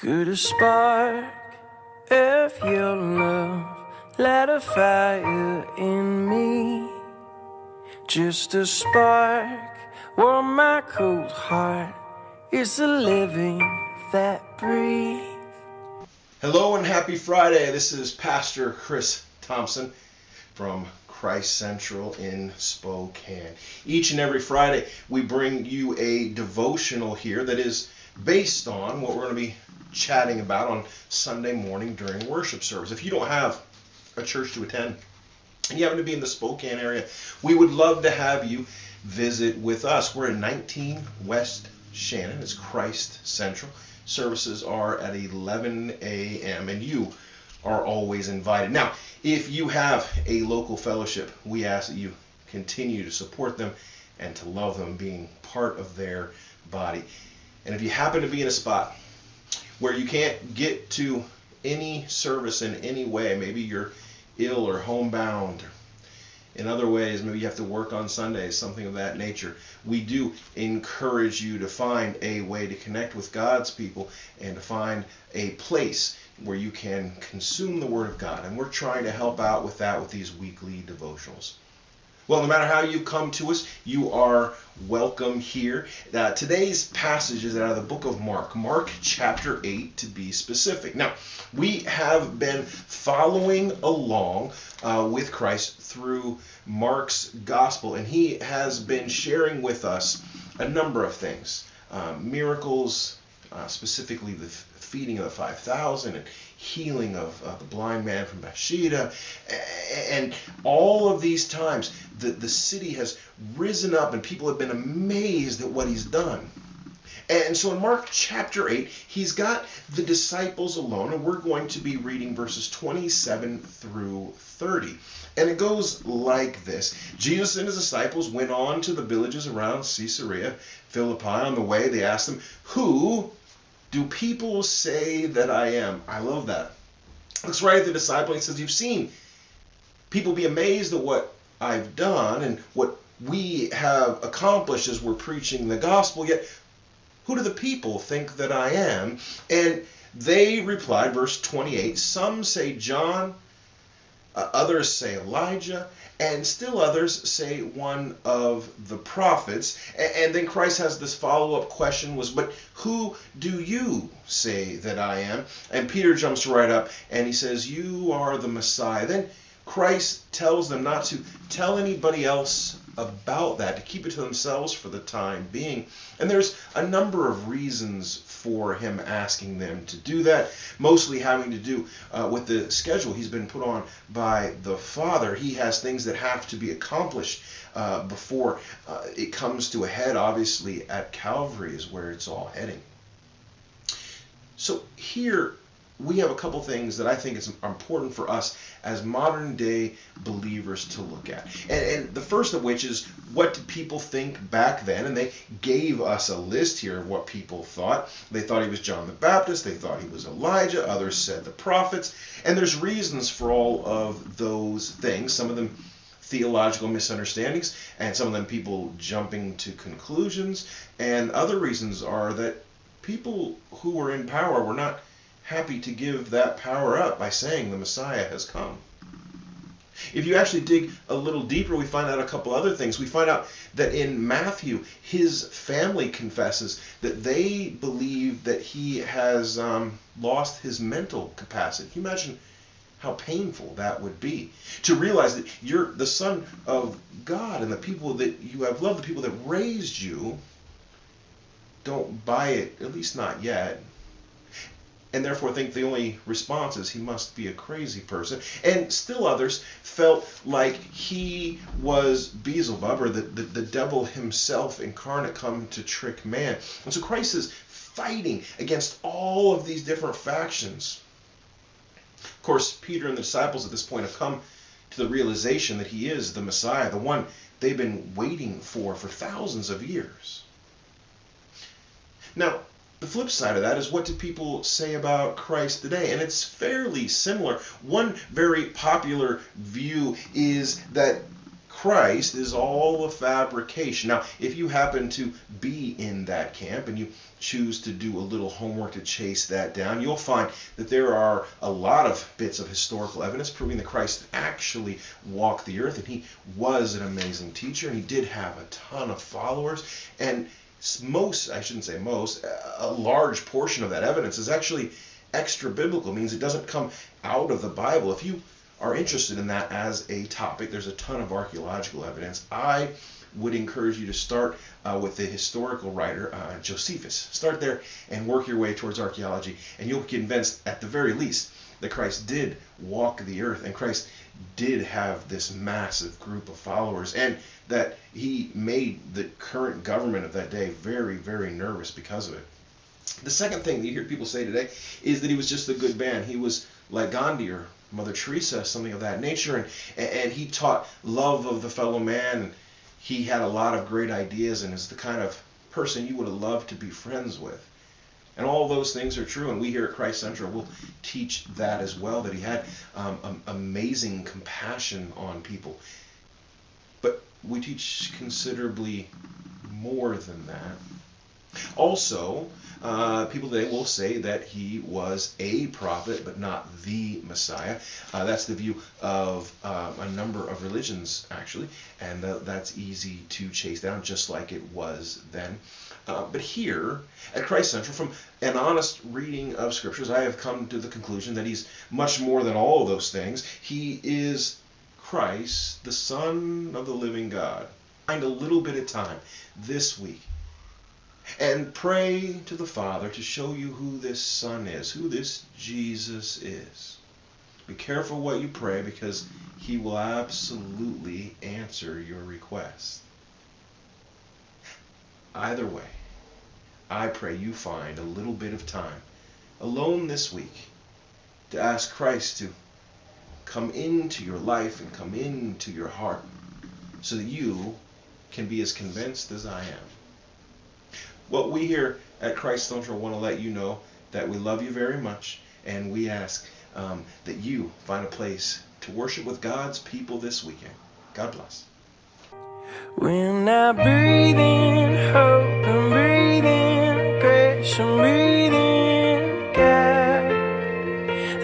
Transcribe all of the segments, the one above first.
Could a spark of your love light a fire in me? Just a spark, warm my cold heart. It's a living that breathes. Hello and happy Friday. This is Pastor Chris Thompson from Christ Central in Spokane. Each and every Friday we bring you a devotional here that is based on what we're going to be chatting about on Sunday morning during worship service. If you don't have a church to attend and you happen to be in the Spokane area, we would love to have you visit with us. We're at 19 West Shannon. It's Christ Central. Services are at 11 a.m. and you are always invited. Now, if you have a local fellowship, we ask that you continue to support them and to love them, being part of their body. And if you happen to be in a spot where you can't get to any service in any way, maybe you're ill or homebound, in other ways, maybe you have to work on Sundays, something of that nature, we do encourage you to find a way to connect with God's people and to find a place where you can consume the Word of God. And we're trying to help out with that with these weekly devotionals. Well, no matter how you come to us, you are welcome here. Today's passage is out of the book of Mark, Mark chapter 8 to be specific. Now, we have been following along with Christ through Mark's gospel, and he has been sharing with us a number of things. Miracles, specifically the feeding of the 5,000 and healing of the blind man from Bethsaida. And all of these times, the city has risen up and people have been amazed at what he's done. And so in Mark chapter 8, he's got the disciples alone, and we're going to be reading verses 27 through 30. And it goes like this. Jesus and his disciples went on to the villages around Caesarea Philippi. On the way, they asked him, "Who do people say that I am?" I love that. Looks right at the disciple. He says, "You've seen people be amazed at what I've done and what we have accomplished as we're preaching the gospel, yet who do the people think that I am?" And they replied, verse 28, "Some say John, others say Elijah, and still others say one of the prophets." And then Christ has this follow-up question "But who do you say that I am?" And Peter jumps right up and he says, "You are the Messiah." Then Christ tells them not to tell anybody else about that, to keep it to themselves for the time being. And there's a number of reasons for him asking them to do that, mostly having to do with the schedule he's been put on by the Father. He has things that have to be accomplished before it comes to a head. Obviously, at Calvary is where it's all heading. So here we have a couple things that I think is important for us as modern day believers to look at. And the first of which is, what did people think back then? And they gave us a list here of what people thought. They thought he was John the Baptist. They thought he was Elijah. Others said the prophets. And there's reasons for all of those things. Some of them theological misunderstandings, and some of them people jumping to conclusions. And other reasons are that people who were in power were not happy to give that power up by saying the Messiah has come. If you actually dig a little deeper, we find out a couple other things. We find out that in Matthew, his family confesses that they believe that he has lost his mental capacity. Can you imagine how painful that would be? To realize that you're the Son of God and the people that you have loved, the people that raised you, don't buy it, at least not yet. And therefore think the only response is he must be a crazy person. And still others felt like he was Beelzebub, or the devil himself incarnate, come to trick man. And so Christ is fighting against all of these different factions. Of course, Peter and the disciples at this point have come to the realization that he is the Messiah, the one they've been waiting for thousands of years. Now, the flip side of that is, what do people say about Christ today? And it's fairly similar. One very popular view is that Christ is all a fabrication. Now, if you happen to be in that camp and you choose to do a little homework to chase that down, you'll find that there are a lot of bits of historical evidence proving that Christ actually walked the earth, and he was an amazing teacher, and he did have a ton of followers, and a large portion of that evidence is actually extra biblical, means it doesn't come out of the Bible. If you are interested in that as a topic, there's a ton of archaeological evidence. I would encourage you to start with the historical writer Josephus. Start there and work your way towards archaeology, and you'll be convinced at the very least that Christ did walk the earth, and Christ did have this massive group of followers, and that he made the current government of that day very, very nervous because of it. The second thing that you hear people say today is that he was just a good man. He was like Gandhi or Mother Teresa, something of that nature, and he taught love of the fellow man, and he had a lot of great ideas, and is the kind of person you would have loved to be friends with. And all those things are true, and we here at Christ Central will teach that as well, that he had amazing compassion on people. But we teach considerably more than that. Also, people today will say that he was a prophet, but not the Messiah. That's the view of a number of religions, actually, and that's easy to chase down, just like it was then. But here at Christ Central, from an honest reading of scriptures, I have come to the conclusion that he's much more than all of those things. He is Christ, the Son of the living God. Find a little bit of time this week and pray to the Father to show you who this Son is, who this Jesus is. Be careful what you pray, because he will absolutely answer your request. Either way, I pray you find a little bit of time alone this week to ask Christ to come into your life and come into your heart so that you can be as convinced as I am. Well, we here at Christ Central want to let you know that we love you very much, and we ask that you find a place to worship with God's people this weekend. God bless. When I breathe in hope and breathe in grace and breathe in God,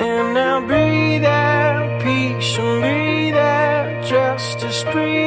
and I breathe out peace and breathe out justice, breathe